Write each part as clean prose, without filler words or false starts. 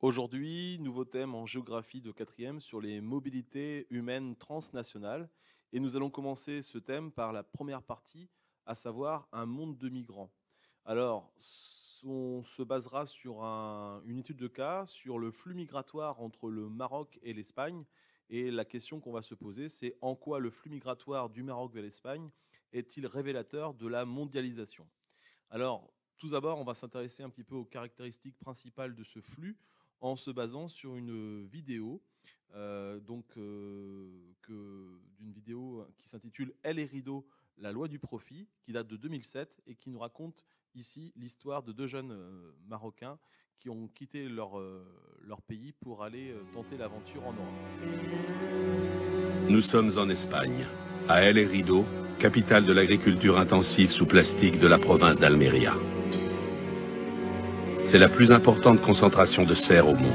Aujourd'hui, nouveau thème en géographie de quatrième sur les mobilités humaines transnationales. Et nous allons commencer ce thème par la première partie, à savoir un monde de migrants. Alors, on se basera sur une étude de cas sur le flux migratoire entre le Maroc et l'Espagne. Et la question qu'on va se poser, c'est en quoi le flux migratoire du Maroc vers l'Espagne est-il révélateur de la mondialisation? Alors, tout d'abord, on va s'intéresser un petit peu aux caractéristiques principales de ce flux en se basant sur une vidéo, d'une vidéo qui s'intitule Elle et Rideau, la loi du profit, qui date de 2007 et qui nous raconte ici l'histoire de deux jeunes Marocains qui ont quitté leur pays pour aller tenter l'aventure en Europe. Nous sommes en Espagne, à El Herido, capitale de l'agriculture intensive sous plastique de la province d'Almeria. C'est la plus importante concentration de serre au monde.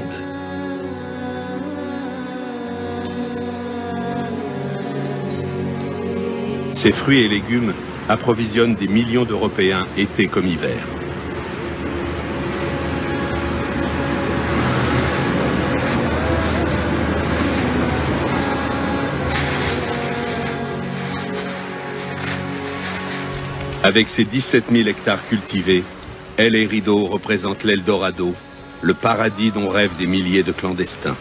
Ces fruits et légumes approvisionnent des millions d'Européens été comme hiver. Avec ses 17 000 hectares cultivés, El Herido représente l'Eldorado, le paradis dont rêvent des milliers de clandestins.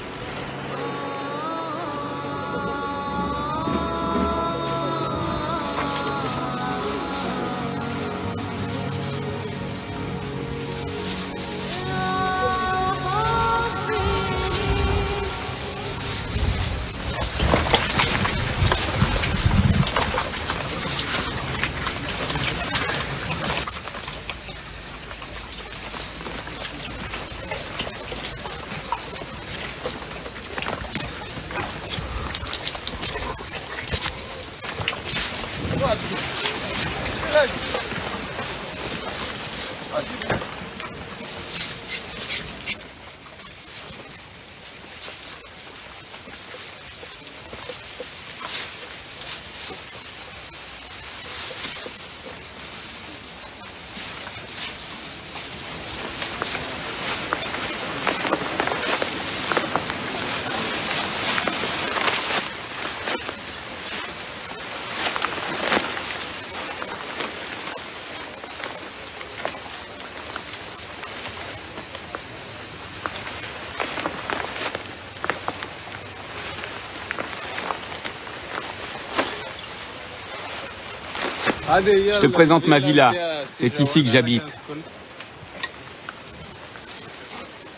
Je te présente ma villa. C'est ici que j'habite.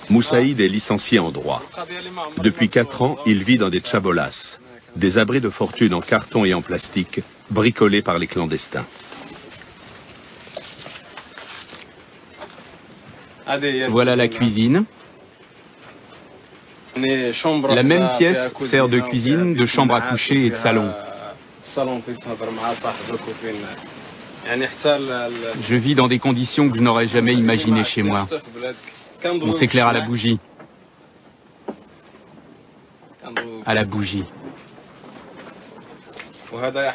Moussaïd est licencié en droit. Depuis 4 ans, il vit dans des chabolas, des abris de fortune en carton et en plastique, bricolés par les clandestins. Voilà la cuisine. La même pièce sert de cuisine, de chambre à coucher et de salon. Je vis dans des conditions que je n'aurais jamais imaginées chez moi. On s'éclaire à la bougie. À la bougie.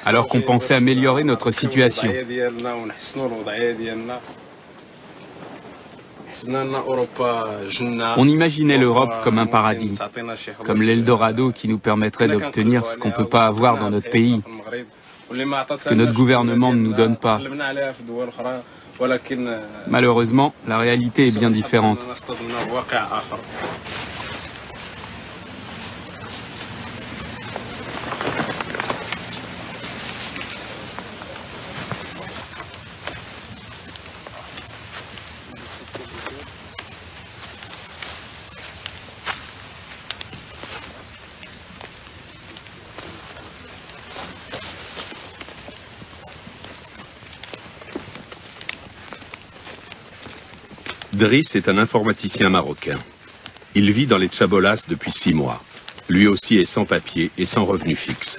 Alors qu'on pensait améliorer notre situation. On imaginait l'Europe comme un paradis, comme l'Eldorado qui nous permettrait d'obtenir ce qu'on ne peut pas avoir dans notre pays, ce que notre gouvernement ne nous donne pas. Malheureusement, la réalité est bien différente. Driss est un informaticien marocain. Il vit dans les chabolas depuis 6 mois. Lui aussi est sans papier et sans revenu fixe.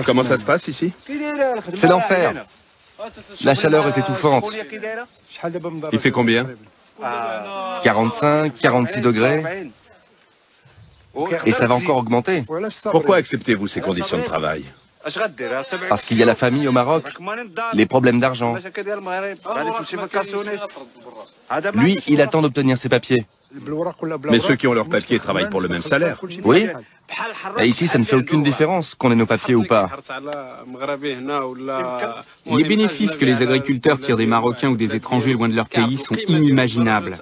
Comment ça se passe ici? C'est l'enfer. La chaleur est étouffante. Il fait combien? 45, 46 degrés. Et ça va encore augmenter. Pourquoi acceptez-vous ces conditions de travail? Parce qu'il y a la famille au Maroc, les problèmes d'argent. Lui, il attend d'obtenir ses papiers. Mais ceux qui ont leurs papiers travaillent pour le même salaire. Oui. Et ici, ça ne fait aucune différence qu'on ait nos papiers ou pas. Les bénéfices que les agriculteurs tirent des Marocains ou des étrangers loin de leur pays sont inimaginables.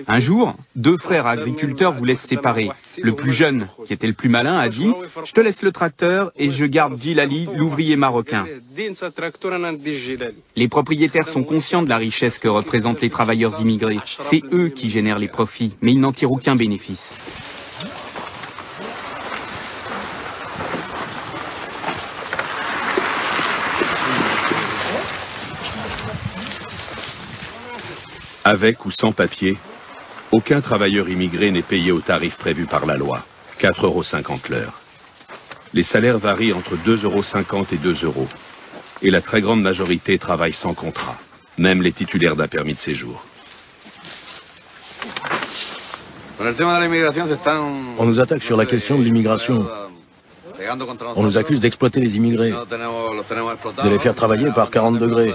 Un jour, deux frères agriculteurs voulaient se séparer. Le plus jeune, qui était le plus malin, a dit « Je te laisse le tracteur et je garde Djilali, l'ouvrier marocain ». Les propriétaires sont conscients de la richesse que représentent les travailleurs immigrés. C'est eux qui génèrent les profits, mais ils n'en tirent aucun bénéfice. Avec ou sans papier, aucun travailleur immigré n'est payé au tarif prévu par la loi, 4,50 € l'heure. Les salaires varient entre 2,50 € et 2 €. Et la très grande majorité travaille sans contrat, même les titulaires d'un permis de séjour. On nous attaque sur la question de l'immigration. On nous accuse d'exploiter les immigrés, de les faire travailler par 40 degrés.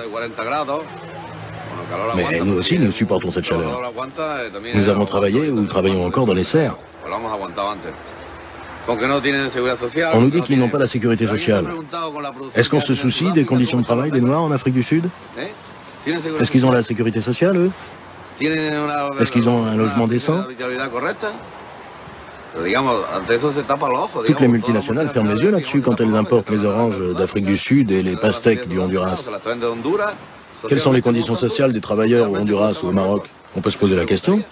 Mais nous aussi, nous supportons cette chaleur. Nous avons travaillé ou travaillons encore dans les serres. On nous dit qu'ils n'ont pas la sécurité sociale. Est-ce qu'on se soucie des conditions de travail des Noirs en Afrique du Sud? Est-ce qu'ils ont la sécurité sociale, eux? Est-ce qu'ils ont un logement décent? Toutes les multinationales ferment les yeux là-dessus quand elles importent les oranges d'Afrique du Sud et les pastèques du Honduras. Quelles sont les conditions sociales des travailleurs au Honduras ou au Maroc? On peut se poser la question.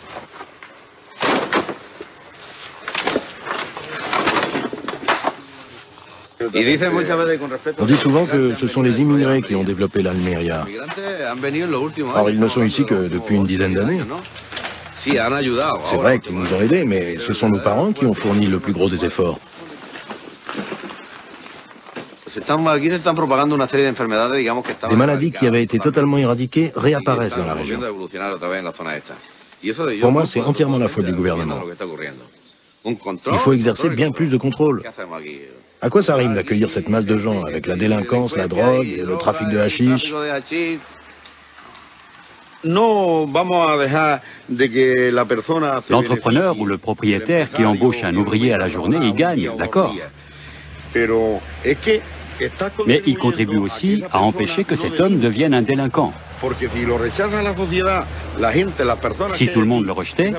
On dit souvent que ce sont les immigrés qui ont développé l'Almeria. Or, ils ne sont ici que depuis une dizaine d'années. C'est vrai qu'ils nous ont aidés, mais ce sont nos parents qui ont fourni le plus gros des efforts. Des maladies qui avaient été totalement éradiquées réapparaissent dans la région. Pour moi, c'est entièrement la faute du gouvernement. Il faut exercer bien plus de contrôle. À quoi ça rime d'accueillir cette masse de gens avec la délinquance, la drogue, le trafic de hashish? L'entrepreneur ou le propriétaire qui embauche un ouvrier à la journée, il gagne, d'accord. Mais il contribue aussi à empêcher que cet homme devienne un délinquant. Si tout le monde le rejetait,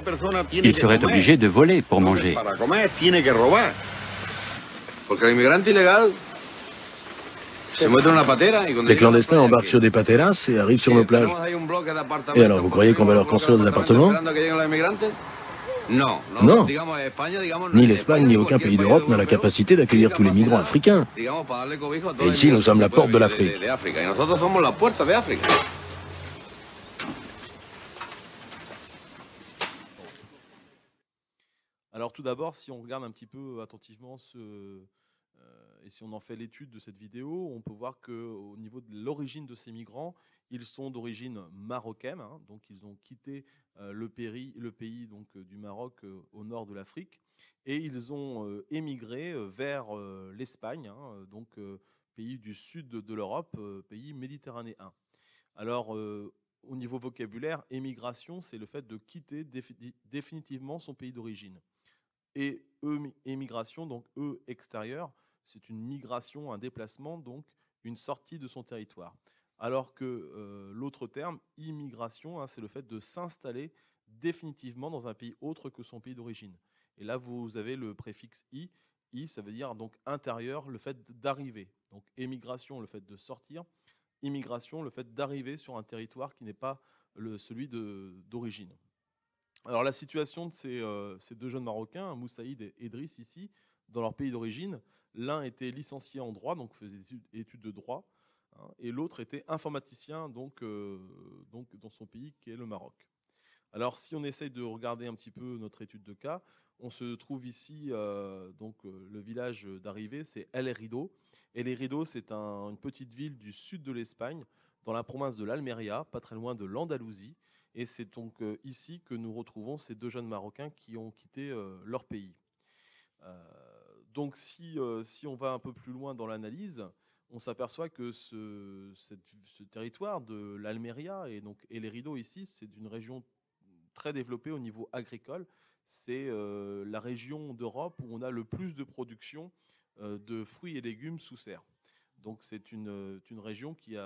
il serait obligé de voler pour manger. Les clandestins embarquent sur des pateras et arrivent sur nos plages. Et alors, vous croyez qu'on va leur construire des appartements? Non. Ni l'Espagne, ni aucun pays d'Europe n'a la capacité d'accueillir tous les migrants africains. Et ici, nous sommes la porte de l'Afrique. Alors tout d'abord, si on regarde un petit peu attentivement et si on en fait l'étude de cette vidéo, on peut voir qu'au niveau de l'origine de ces migrants, ils sont d'origine marocaine, hein, donc ils ont quitté le pays donc, du Maroc au nord de l'Afrique, et ils ont émigré vers l'Espagne, hein, donc pays du sud de l'Europe, pays méditerranéen. Alors, au niveau vocabulaire, émigration, c'est le fait de quitter définitivement son pays d'origine. Et émigration, donc extérieur, c'est une migration, un déplacement, donc une sortie de son territoire. Alors que l'autre terme, immigration, hein, c'est le fait de s'installer définitivement dans un pays autre que son pays d'origine. Et là, vous avez le préfixe « i ». « I », ça veut dire donc intérieur, le fait d'arriver. Donc émigration, le fait de sortir. Immigration, le fait d'arriver sur un territoire qui n'est pas celui d'origine. Alors la situation de ces deux jeunes Marocains, Moussaïd et Idriss, ici, dans leur pays d'origine, l'un était licencié en droit, donc faisait études de droit, hein, et l'autre était informaticien donc dans son pays qui est le Maroc. Alors si on essaye de regarder un petit peu notre étude de cas, On se trouve ici, le village d'arrivée, c'est El Herido. El Herido, c'est une petite ville du sud de l'Espagne, dans la province de l'Almeria, pas très loin de l'Andalousie. Et c'est donc ici que nous retrouvons ces deux jeunes Marocains qui ont quitté leur pays. Donc si on va un peu plus loin dans l'analyse, on s'aperçoit que ce territoire de l'Almeria et donc El Herido ici, c'est une région très développée au niveau agricole. C'est la région d'Europe où on a le plus de production de fruits et légumes sous serre. Donc c'est une région qui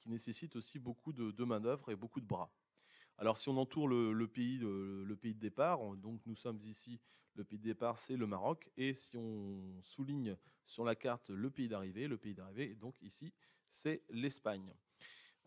nécessite aussi beaucoup de main-d'œuvre et beaucoup de bras. Alors si on entoure le pays de départ, donc nous sommes ici, le pays de départ c'est le Maroc, et si on souligne sur la carte le pays d'arrivée, donc ici c'est l'Espagne.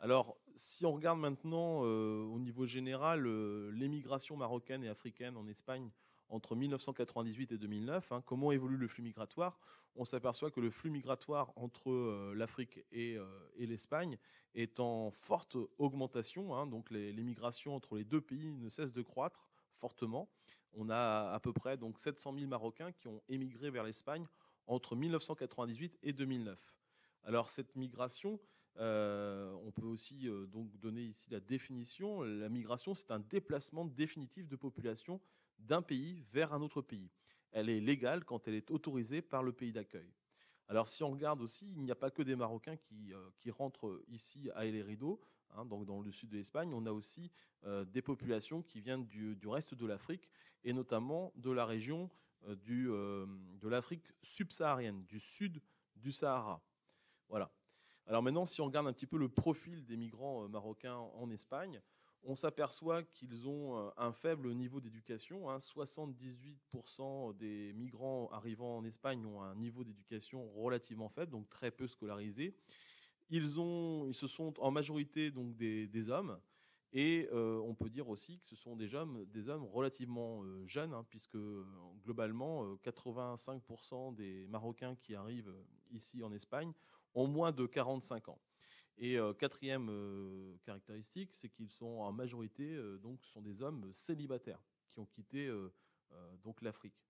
Alors si on regarde maintenant au niveau général l'émigration marocaine et africaine en Espagne entre 1998 et 2009, comment évolue le flux migratoire? On s'aperçoit que le flux migratoire entre l'Afrique et l'Espagne est en forte augmentation. Donc les migrations entre les deux pays ne cessent de croître fortement. On a à peu près donc 700 000 Marocains qui ont émigré vers l'Espagne entre 1998 et 2009. Alors cette migration, on peut aussi donc donner ici la définition. La migration, c'est un déplacement définitif de population d'un pays vers un autre pays. Elle est légale quand elle est autorisée par le pays d'accueil. Alors si on regarde aussi, il n'y a pas que des Marocains qui rentrent ici à El Herido, donc dans le sud de l'Espagne. On a aussi des populations qui viennent du reste de l'Afrique, et notamment de la région de l'Afrique subsaharienne, du sud du Sahara. Voilà. Alors maintenant, si on regarde un petit peu le profil des migrants marocains en Espagne, on s'aperçoit qu'ils ont un faible niveau d'éducation. 78% des migrants arrivant en Espagne ont un niveau d'éducation relativement faible, donc très peu scolarisés. Ils se sont en majorité donc des hommes, et on peut dire aussi que ce sont des hommes relativement jeunes, puisque globalement 85% des Marocains qui arrivent ici en Espagne ont moins de 45 ans. Et quatrième caractéristique, c'est qu'ils sont en majorité donc sont des hommes célibataires qui ont quitté donc l'Afrique.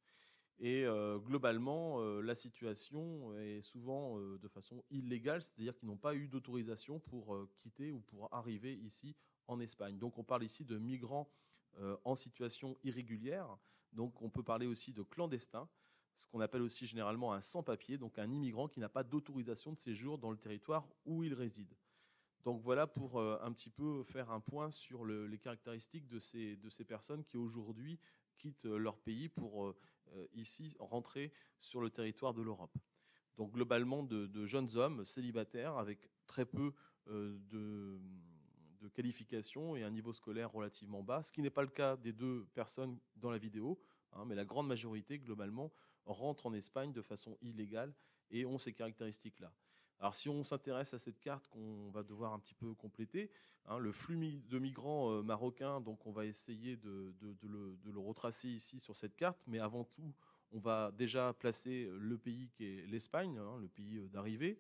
Et globalement, la situation est souvent de façon illégale, c'est-à-dire qu'ils n'ont pas eu d'autorisation pour quitter ou pour arriver ici en Espagne. Donc on parle ici de migrants en situation irrégulière. Donc on peut parler aussi de clandestins, ce qu'on appelle aussi généralement un sans-papier, donc un immigrant qui n'a pas d'autorisation de séjour dans le territoire où il réside. Donc voilà pour un petit peu faire un point sur les caractéristiques de ces personnes qui aujourd'hui quittent leur pays pour ici rentrer sur le territoire de l'Europe. Donc globalement de jeunes hommes célibataires avec très peu de qualifications et un niveau scolaire relativement bas, ce qui n'est pas le cas des deux personnes dans la vidéo, mais la grande majorité globalement rentrent en Espagne de façon illégale et ont ces caractéristiques-là. Alors si on s'intéresse à cette carte qu'on va devoir un petit peu compléter, le flux de migrants marocains, donc on va essayer de le retracer ici sur cette carte, mais avant tout, on va déjà placer le pays qui est l'Espagne, le pays d'arrivée,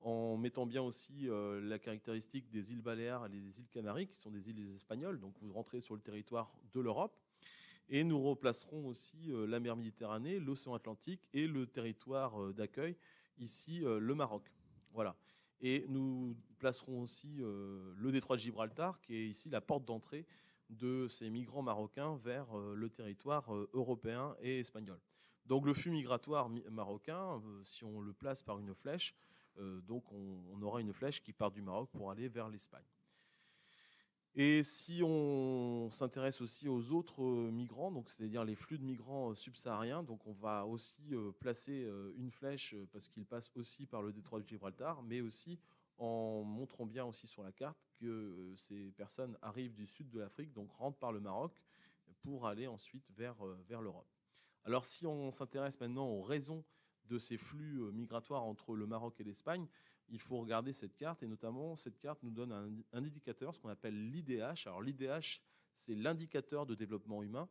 en mettant bien aussi la caractéristique des îles Baléares et des îles Canaries, qui sont des îles espagnoles, donc vous rentrez sur le territoire de l'Europe. Et nous replacerons aussi la mer Méditerranée, l'océan Atlantique et le territoire d'accueil, ici le Maroc. Voilà. Et nous placerons aussi le détroit de Gibraltar, qui est ici la porte d'entrée de ces migrants marocains vers le territoire européen et espagnol. Donc le flux migratoire marocain, si on le place par une flèche, donc on aura une flèche qui part du Maroc pour aller vers l'Espagne. Et si on s'intéresse aussi aux autres migrants, donc c'est-à-dire les flux de migrants subsahariens, donc on va aussi placer une flèche parce qu'ils passent aussi par le détroit de Gibraltar, mais aussi en montrant bien aussi sur la carte que ces personnes arrivent du sud de l'Afrique, donc rentrent par le Maroc pour aller ensuite vers l'Europe. Alors si on s'intéresse maintenant aux raisons de ces flux migratoires entre le Maroc et l'Espagne, il faut regarder cette carte, et notamment cette carte nous donne un indicateur, ce qu'on appelle l'IDH. Alors l'IDH, c'est l'indicateur de développement humain.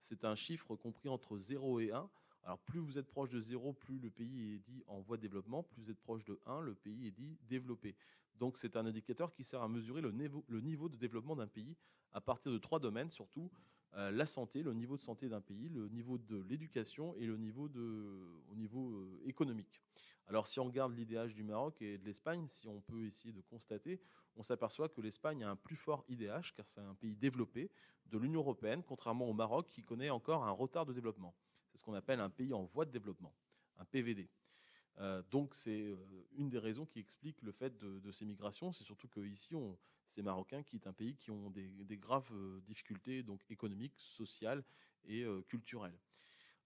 C'est un chiffre compris entre 0 et 1. Alors plus vous êtes proche de 0, plus le pays est dit en voie de développement, plus vous êtes proche de 1, le pays est dit développé. Donc c'est un indicateur qui sert à mesurer le niveau de développement d'un pays à partir de 3 domaines surtout. la santé, le niveau de santé d'un pays, le niveau de l'éducation et le niveau, économique. Alors si on regarde l'IDH du Maroc et de l'Espagne, si on peut essayer de constater, on s'aperçoit que l'Espagne a un plus fort IDH car c'est un pays développé de l'Union européenne, contrairement au Maroc qui connaît encore un retard de développement. C'est ce qu'on appelle un pays en voie de développement, un PVD. Donc c'est une des raisons qui explique le fait de ces migrations. C'est surtout qu'ici, ces Marocains quittent un pays qui ont des graves difficultés donc économiques, sociales et culturelles.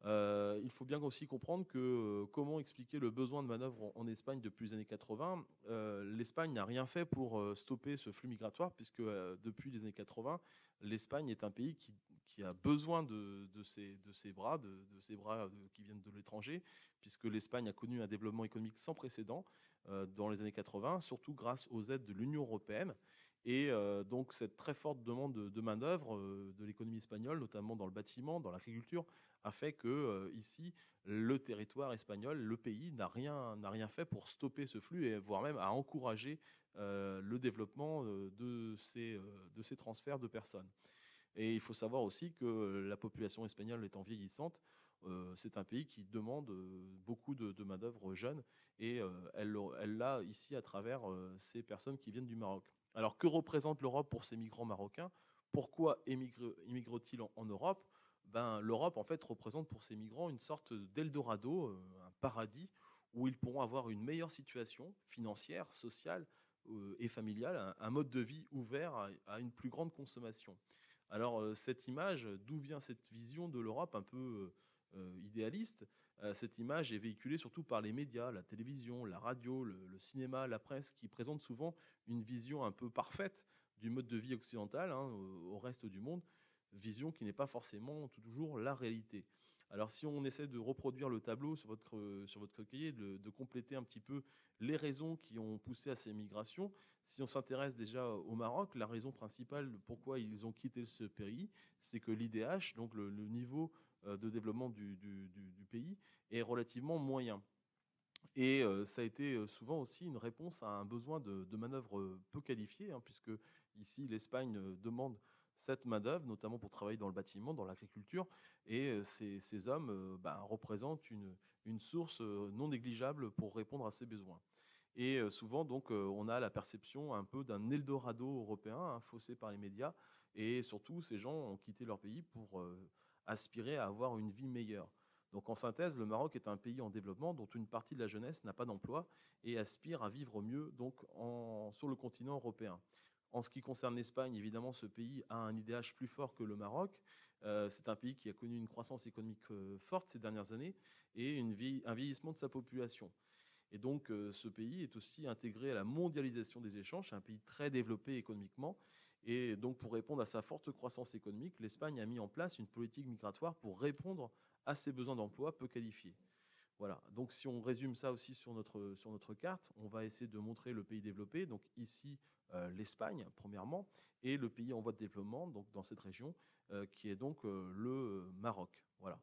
Il faut bien aussi comprendre que comment expliquer le besoin de manœuvre en Espagne depuis les années 80. L'Espagne n'a rien fait pour stopper ce flux migratoire, puisque depuis les années 80, l'Espagne est un pays qui a besoin de ces bras, qui viennent de l'étranger, puisque l'Espagne a connu un développement économique sans précédent dans les années 80, surtout grâce aux aides de l'Union européenne. Et donc cette très forte demande de main-d'œuvre de l'économie espagnole, notamment dans le bâtiment, dans l'agriculture, a fait que ici, le territoire espagnol, le pays, n'a rien fait pour stopper ce flux et voire même à encourager le développement de ces transferts de personnes. Et il faut savoir aussi que la population espagnole étant vieillissante, c'est un pays qui demande beaucoup de main-d'œuvre jeune et elle l'a ici à travers ces personnes qui viennent du Maroc. Alors que représente l'Europe pour ces migrants marocains? Pourquoi immigrent-ils en Europe? L'Europe en fait représente pour ces migrants une sorte d'Eldorado, un paradis où ils pourront avoir une meilleure situation financière, sociale et familiale, un mode de vie ouvert à une plus grande consommation. Alors cette image, d'où vient cette vision de l'Europe un peu idéaliste? Cette image est véhiculée surtout par les médias, la télévision, la radio, le cinéma, la presse, qui présentent souvent une vision un peu parfaite du mode de vie occidental au reste du monde, vision qui n'est pas forcément toujours la réalité. Alors si on essaie de reproduire le tableau sur votre cahier, de compléter un petit peu les raisons qui ont poussé à ces migrations, si on s'intéresse déjà au Maroc, la raison principale pourquoi ils ont quitté ce pays, c'est que l'IDH, donc le niveau de développement du pays, est relativement moyen. Et ça a été souvent aussi une réponse à un besoin de manœuvre peu qualifiée, puisque ici l'Espagne demande cette main-d'œuvre, notamment pour travailler dans le bâtiment, dans l'agriculture, et ces hommes représentent une source non négligeable pour répondre à ces besoins. Et souvent, donc, on a la perception un peu d'un Eldorado européen, faussé par les médias, et surtout, ces gens ont quitté leur pays pour aspirer à avoir une vie meilleure. Donc en synthèse, le Maroc est un pays en développement dont une partie de la jeunesse n'a pas d'emploi et aspire à vivre mieux donc sur le continent européen. En ce qui concerne l'Espagne, évidemment, ce pays a un IDH plus fort que le Maroc. C'est un pays qui a connu une croissance économique forte ces dernières années et un vieillissement de sa population. Et donc ce pays est aussi intégré à la mondialisation des échanges. C'est un pays très développé économiquement. Et donc pour répondre à sa forte croissance économique, l'Espagne a mis en place une politique migratoire pour répondre à ses besoins d'emploi peu qualifiés. Voilà. Donc si on résume ça aussi sur notre carte, on va essayer de montrer le pays développé. Donc ici, l'Espagne, premièrement, et le pays en voie de développement, donc dans cette région, qui est donc le Maroc. Voilà.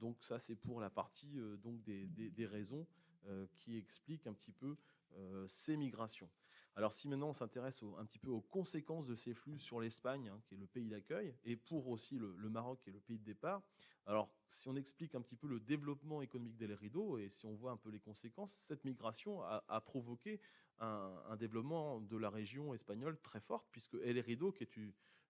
Donc ça, c'est pour la partie donc des raisons qui expliquent un petit peu ces migrations. Alors si maintenant on s'intéresse un petit peu aux conséquences de ces flux sur l'Espagne, qui est le pays d'accueil, et pour aussi le Maroc, qui est le pays de départ, alors si on explique un petit peu le développement économique d'El Hierro, et si on voit un peu les conséquences, cette migration a provoqué un développement de la région espagnole très forte, puisque El Hierro, qui est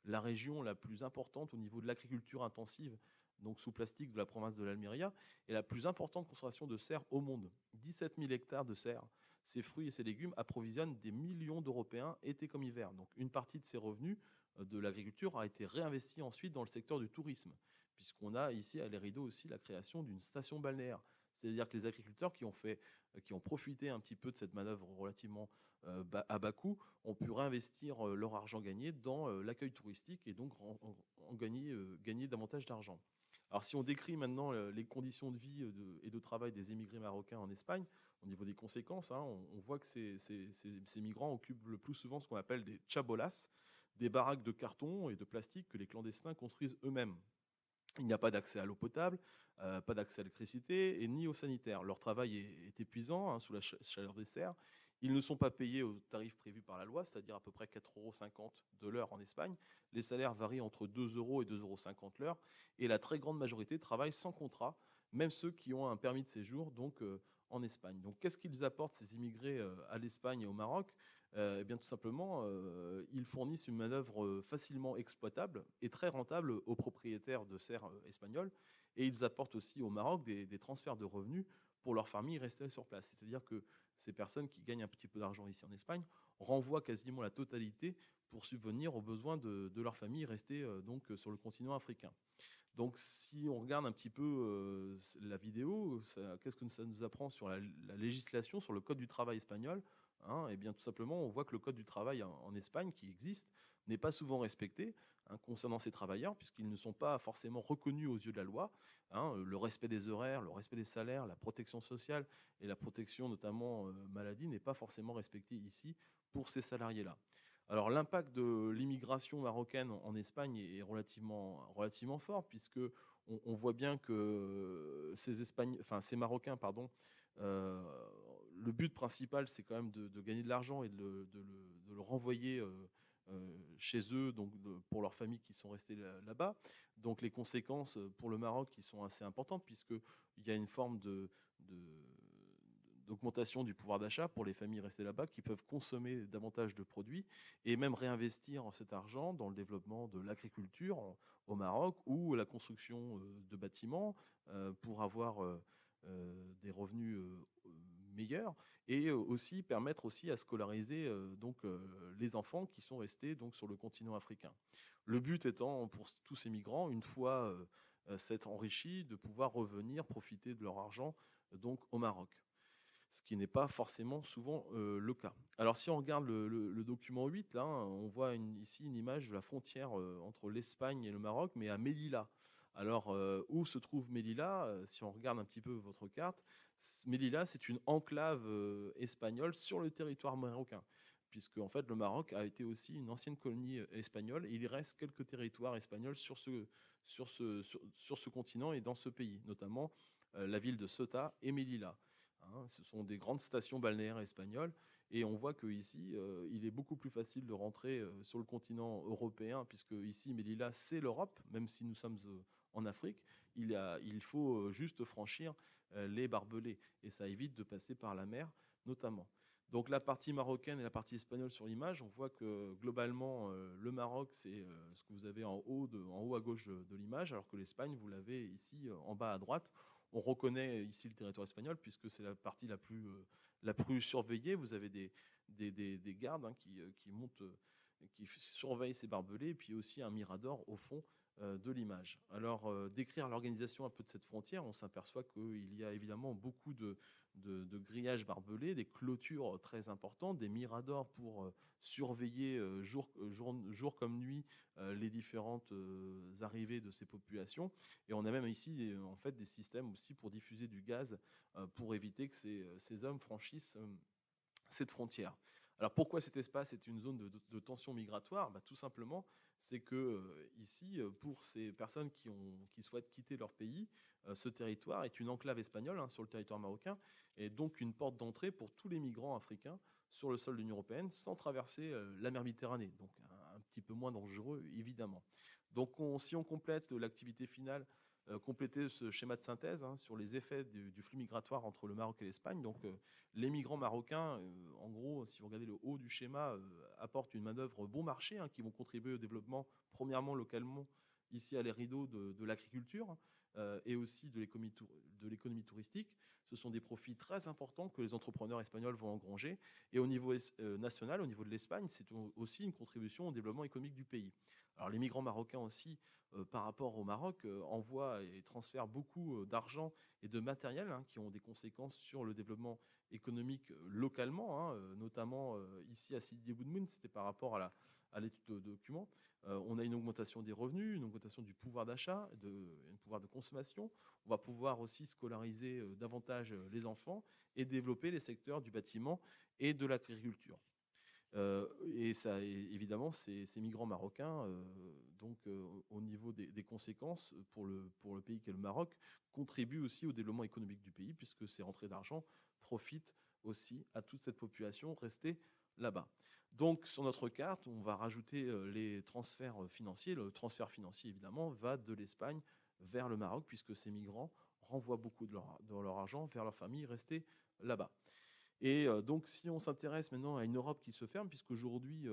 la région la plus importante au niveau de l'agriculture intensive, donc sous plastique de la province de l'Almeria, est la plus importante concentration de serres au monde. 17 000 hectares de serres. Ces fruits et ces légumes approvisionnent des millions d'Européens été comme hiver. Donc une partie de ces revenus de l'agriculture a été réinvestie ensuite dans le secteur du tourisme, puisqu'on a ici à El Hierro aussi la création d'une station balnéaire. C'est-à-dire que les agriculteurs qui ont profité un petit peu de cette manœuvre relativement à bas coût ont pu réinvestir leur argent gagné dans l'accueil touristique et donc en gagner davantage d'argent. Alors si on décrit maintenant les conditions de vie et de travail des émigrés marocains en Espagne, au niveau des conséquences, on voit que ces migrants occupent le plus souvent ce qu'on appelle des chabolas, des baraques de carton et de plastique que les clandestins construisent eux-mêmes. Il n'y a pas d'accès à l'eau potable, pas d'accès à l'électricité et ni au sanitaire. Leur travail est épuisant sous la chaleur des serres. Ils ne sont pas payés au tarif prévu par la loi, c'est-à-dire à peu près 4,50 € de l'heure en Espagne. Les salaires varient entre 2 € et 2,50 € l'heure. Et la très grande majorité travaillent sans contrat, même ceux qui ont un permis de séjour donc, en Espagne. Donc qu'est-ce qu'ils apportent, ces immigrés, à l'Espagne et au Maroc? Eh bien, tout simplement, ils fournissent une manœuvre facilement exploitable et très rentable aux propriétaires de serres espagnols. Et ils apportent aussi au Maroc des transferts de revenus pour leurs familles restées sur place. C'est-à-dire que ces personnes qui gagnent un petit peu d'argent ici en Espagne renvoient quasiment la totalité pour subvenir aux besoins de leurs familles restées donc sur le continent africain. Donc si on regarde un petit peu la vidéo, qu'est-ce que ça nous apprend sur la législation, sur le code du travail espagnol, hein? Eh bien tout simplement, on voit que le code du travail en Espagne, qui existe, n'est pas souvent respecté, hein, concernant ces travailleurs, puisqu'ils ne sont pas forcément reconnus aux yeux de la loi, hein. Le respect des horaires, le respect des salaires, la protection sociale et la protection notamment maladie n'est pas forcément respecté ici pour ces salariés-là. Alors l'impact de l'immigration marocaine en Espagne est relativement fort, puisque on voit bien que ces Marocains, pardon, euh, le but principal, c'est quand même de gagner de l'argent et de le renvoyer chez eux, donc pour leurs familles qui sont restées là-bas. Donc les conséquences pour le Maroc qui sont assez importantes, puisqu'il y a une forme d'augmentation du pouvoir d'achat pour les familles restées là-bas, qui peuvent consommer davantage de produits et même réinvestir cet argent dans le développement de l'agriculture au Maroc, ou la construction de bâtiments pour avoir des revenus meilleurs, et aussi permettre aussi à scolariser les enfants qui sont restés donc sur le continent africain. Le but étant pour tous ces migrants, une fois s'être enrichis, de pouvoir revenir profiter de leur argent donc au Maroc, ce qui n'est pas forcément souvent le cas. Alors si on regarde le document 8, là, on voit ici une image de la frontière entre l'Espagne et le Maroc, mais à Melilla. Alors, où se trouve Melilla? Si on regarde un petit peu votre carte, Melilla, c'est une enclave espagnole sur le territoire marocain, puisque en fait, le Maroc a été aussi une ancienne colonie espagnole, et il reste quelques territoires espagnols sur ce continent et dans ce pays, notamment la ville de Ceuta et Melilla. Hein. Ce sont des grandes stations balnéaires espagnoles, et on voit qu'ici, il est beaucoup plus facile de rentrer sur le continent européen, puisque ici, Melilla, c'est l'Europe, même si nous sommes en Afrique. Il faut juste franchir les barbelés, et ça évite de passer par la mer, notamment. Donc la partie marocaine et la partie espagnole sur l'image, on voit que globalement, le Maroc, c'est ce que vous avez en haut à gauche de l'image, alors que l'Espagne, vous l'avez ici en bas à droite. On reconnaît ici le territoire espagnol, puisque c'est la partie la plus surveillée. Vous avez des gardes, hein, qui montent, qui surveillent ces barbelés, et puis aussi un mirador au fond de l'image. Alors, décrire l'organisation un peu de cette frontière, on s'aperçoit qu'il y a évidemment beaucoup de grillages barbelés, des clôtures très importantes, des miradors pour surveiller jour comme nuit les différentes arrivées de ces populations. Et on a même ici en fait des systèmes aussi pour diffuser du gaz pour éviter que ces hommes franchissent cette frontière. Alors pourquoi cet espace est une zone de tension migratoire? Tout simplement, c'est que ici, pour ces personnes qui souhaitent quitter leur pays, ce territoire est une enclave espagnole, hein, sur le territoire marocain, et donc une porte d'entrée pour tous les migrants africains sur le sol de l'Union européenne, sans traverser la mer Méditerranée, donc un petit peu moins dangereux évidemment. Donc si on complète l'activité finale, compléter ce schéma de synthèse, hein, sur les effets du flux migratoire entre le Maroc et l'Espagne. Donc les migrants marocains, en gros, si vous regardez le haut du schéma, apportent une manœuvre bon marché, hein, qui vont contribuer au développement, premièrement localement, ici à l'Erido, de l'agriculture, et aussi de l'économie touristique. Ce sont des profits très importants que les entrepreneurs espagnols vont engranger. Et au niveau national, au niveau de l'Espagne, c'est aussi une contribution au développement économique du pays. Alors les migrants marocains aussi, par rapport au Maroc, envoient et transfèrent beaucoup d'argent et de matériel, hein, qui ont des conséquences sur le développement économique localement, hein, notamment ici à Sidi Bouzid, c'était par rapport à l'étude de documents. On a une augmentation des revenus, une augmentation du pouvoir d'achat, un pouvoir de consommation. On va pouvoir aussi scolariser davantage les enfants et développer les secteurs du bâtiment et de l'agriculture. Et ça, évidemment, ces migrants marocains, au niveau des conséquences pour le pays qu'est le Maroc, contribuent aussi au développement économique du pays, puisque ces rentrées d'argent profitent aussi à toute cette population restée là-bas. Donc sur notre carte, on va rajouter les transferts financiers. Le transfert financier, évidemment, va de l'Espagne vers le Maroc, puisque ces migrants renvoient beaucoup de leur argent vers leur famille restée là-bas. Et donc, si on s'intéresse maintenant à une Europe qui se ferme, puisqu'aujourd'hui,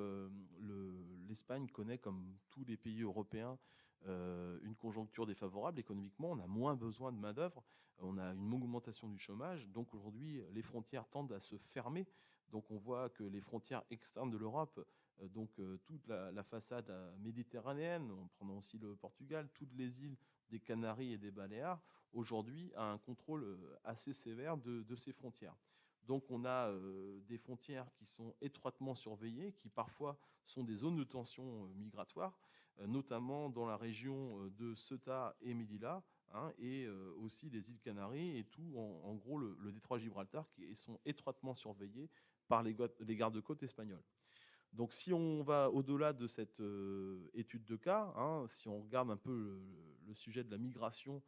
l'Espagne connaît, comme tous les pays européens, une conjoncture défavorable économiquement, on a moins besoin de main-d'œuvre, on a une augmentation du chômage, donc aujourd'hui, les frontières tendent à se fermer. Donc, on voit que les frontières externes de l'Europe, toute la façade méditerranéenne, en prenant aussi le Portugal, toutes les îles des Canaries et des Baléares, aujourd'hui, a un contrôle assez sévère de ces frontières. Donc on a des frontières qui sont étroitement surveillées, qui parfois sont des zones de tension migratoire, notamment dans la région de Ceuta et Melilla, hein, et aussi les îles Canaries et tout, en gros le détroit de Gibraltar, qui sont étroitement surveillés par les gardes-côtes espagnols. Donc si on va au-delà de cette étude de cas, hein, si on regarde un peu le sujet de la migration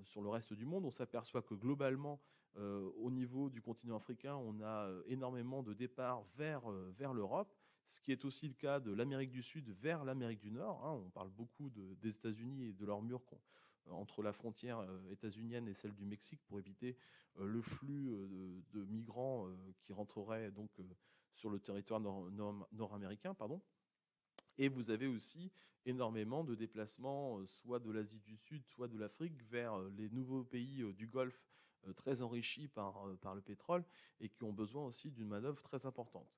sur le reste du monde, on s'aperçoit que globalement, au niveau du continent africain, on a énormément de départs vers l'Europe, ce qui est aussi le cas de l'Amérique du Sud vers l'Amérique du Nord. Hein. On parle beaucoup des États-Unis et de leur mur entre la frontière états-unienne et celle du Mexique pour éviter le flux de migrants qui rentreraient donc sur le territoire nord-américain, pardon. Et vous avez aussi énormément de déplacements, soit de l'Asie du Sud, soit de l'Afrique, vers les nouveaux pays du Golfe, très enrichis par le pétrole, et qui ont besoin aussi d'une main-d'œuvre très importante.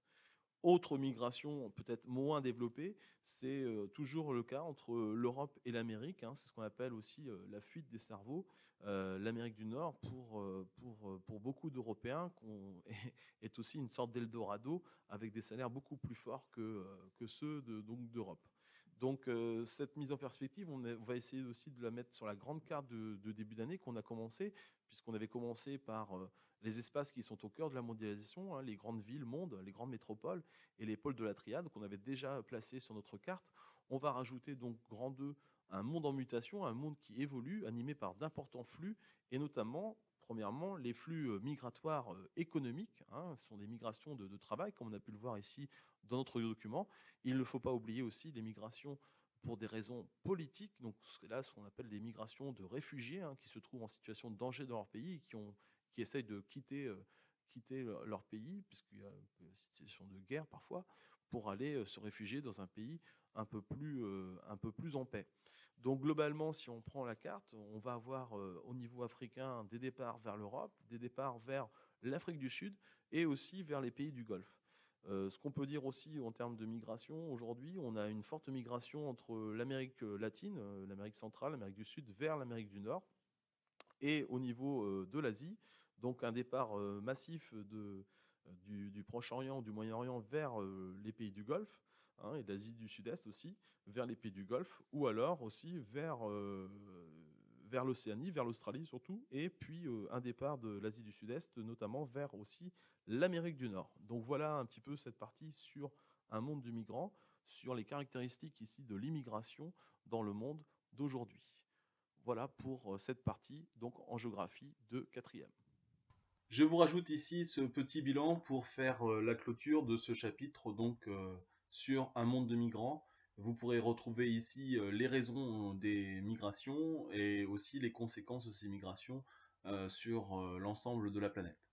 Autre migration peut-être moins développée, c'est toujours le cas entre l'Europe et l'Amérique. Hein, c'est ce qu'on appelle aussi la fuite des cerveaux. L'Amérique du Nord, pour beaucoup d'Européens, est aussi une sorte d'Eldorado avec des salaires beaucoup plus forts que ceux d'Europe. Donc cette mise en perspective, on va essayer aussi de la mettre sur la grande carte de début d'année qu'on a commencé, puisqu'on avait commencé par les espaces qui sont au cœur de la mondialisation, hein, les grandes villes, mondes, les grandes métropoles et les pôles de la triade qu'on avait déjà placés sur notre carte. On va rajouter donc grand 2 un monde en mutation, un monde qui évolue, animé par d'importants flux, et notamment, premièrement, les flux migratoires économiques. Hein, ce sont des migrations de travail, comme on a pu le voir ici dans notre document. Il ne faut pas oublier aussi les migrations pour des raisons politiques, donc là ce qu'on appelle des migrations de réfugiés, hein, qui se trouvent en situation de danger dans leur pays et qui essayent de quitter leur pays, puisqu'il y a une situation de guerre parfois, pour aller se réfugier dans un pays un peu plus en paix. Donc globalement, si on prend la carte, on va avoir au niveau africain des départs vers l'Europe, des départs vers l'Afrique du Sud et aussi vers les pays du Golfe. Ce qu'on peut dire aussi en termes de migration, aujourd'hui, on a une forte migration entre l'Amérique latine, l'Amérique centrale, l'Amérique du Sud, vers l'Amérique du Nord. Et au niveau de l'Asie, donc un départ massif du Proche-Orient, du Moyen-Orient vers les pays du Golfe, hein, et de l'Asie du Sud-Est aussi, vers les pays du Golfe, ou alors aussi vers l'Océanie, vers l'Australie surtout, et puis un départ de l'Asie du Sud-Est, notamment vers aussi l'Amérique du Nord. Donc voilà un petit peu cette partie sur un monde du migrant, sur les caractéristiques ici de l'immigration dans le monde d'aujourd'hui. Voilà pour cette partie donc en géographie de 4e. Je vous rajoute ici ce petit bilan pour faire la clôture de ce chapitre donc sur un monde de migrants. Vous pourrez retrouver ici les raisons des migrations et aussi les conséquences de ces migrations sur l'ensemble de la planète.